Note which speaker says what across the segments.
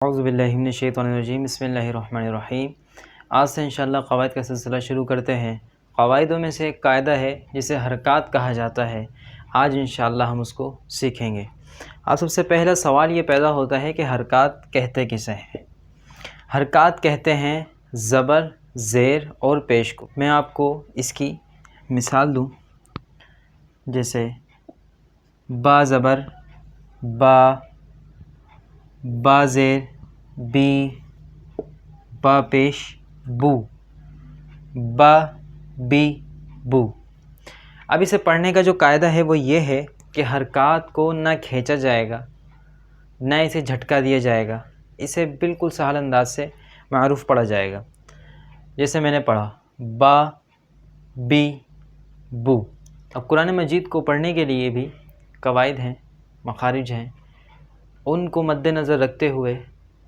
Speaker 1: اعوذ باللہ من الشیطان الرجیم بسم اللہ الرحمن الرحیم۔ آج سے انشاءاللہ قواعد کا سلسلہ شروع کرتے ہیں۔ قواعدوں میں سے ایک قاعدہ ہے جسے حرکات کہا جاتا ہے۔ آج انشاءاللہ ہم اس کو سیکھیں گے۔ سب سے پہلا سوال یہ پیدا ہوتا ہے کہ حرکات کہتے کسے ہیں؟ حرکات کہتے ہیں زبر، زیر اور پیش کو۔ میں آپ کو اس کی مثال دوں، جیسے با زبر با، با زیر بی، با پیش بو، با بی بو۔ اب اسے پڑھنے کا جو قاعدہ ہے وہ یہ ہے کہ حرکات کو نہ کھینچا جائے گا نہ اسے جھٹکا دیا جائے گا، اسے بالکل سہل انداز سے معروف پڑھا جائے گا۔ جیسے میں نے پڑھا با بی بو۔ اب قرآن مجید کو پڑھنے کے لیے بھی قواعد ہیں، مخارج ہیں، ان کو مد نظر رکھتے ہوئے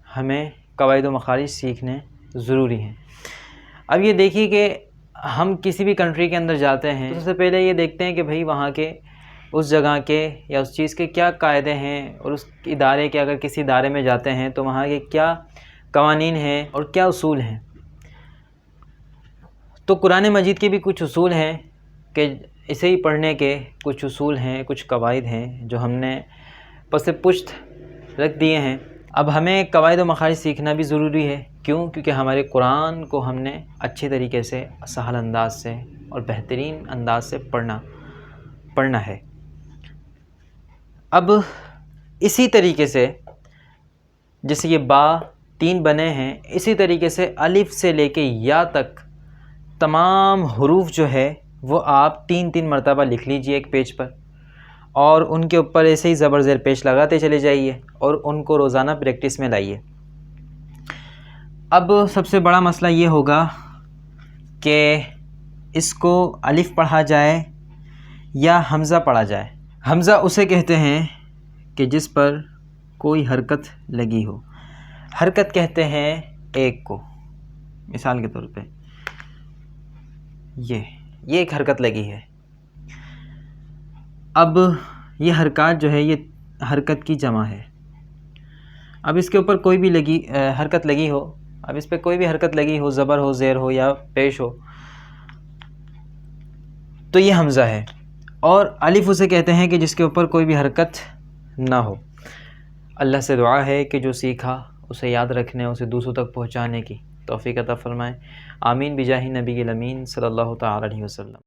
Speaker 1: ہمیں قواعد و مخارج سیکھنے ضروری ہیں۔ اب یہ دیکھیے کہ ہم کسی بھی کنٹری کے اندر جاتے ہیں تو سب سے پہلے یہ دیکھتے ہیں کہ بھئی وہاں کے اس جگہ کے یا اس چیز کے کیا قاعدے ہیں، اور اس ادارے کے، اگر کسی ادارے میں جاتے ہیں تو وہاں کے کیا قوانین ہیں اور کیا اصول ہیں۔ تو قرآن مجید کے بھی کچھ اصول ہیں کہ اسے ہی پڑھنے کے کچھ اصول ہیں، کچھ قواعد ہیں جو ہم نے پس پشت رکھ دیے ہیں۔ اب ہمیں قواعد و مخارج سیکھنا بھی ضروری ہے۔ کیوں؟ کیونکہ ہمارے قرآن کو ہم نے اچھے طریقے سے، سہل انداز سے اور بہترین انداز سے پڑھنا ہے۔ اب اسی طریقے سے جیسے یہ با تین بنے ہیں، اسی طریقے سے الف سے لے کے یا تک تمام حروف جو ہے وہ آپ تین تین مرتبہ لکھ لیجئے ایک پیج پر، اور ان کے اوپر ایسے ہی زبر زیر پیش لگاتے چلے جائیے اور ان کو روزانہ پریکٹس میں لائیے۔ اب سب سے بڑا مسئلہ یہ ہوگا کہ اس کو الف پڑھا جائے یا حمزہ پڑھا جائے۔ حمزہ اسے کہتے ہیں کہ جس پر کوئی حرکت لگی ہو۔ حرکت کہتے ہیں ایک کو، مثال کے طور پہ یہ ایک حرکت لگی ہے۔ اب یہ حرکات جو ہے یہ حرکت کی جمع ہے۔ اب اس کے اوپر کوئی بھی حرکت لگی ہو، اب اس پہ کوئی بھی حرکت لگی ہو، زبر ہو، زیر ہو یا پیش ہو، تو یہ حمزہ ہے۔ اور الف اسے کہتے ہیں کہ جس کے اوپر کوئی بھی حرکت نہ ہو۔ اللہ سے دعا ہے کہ جو سیکھا اسے یاد رکھنے، اسے دوسروں تک پہنچانے کی توفیق عطا فرمائے۔ آمین بجاہ نبی الامین صلی اللہ تعالی علیہ وسلم۔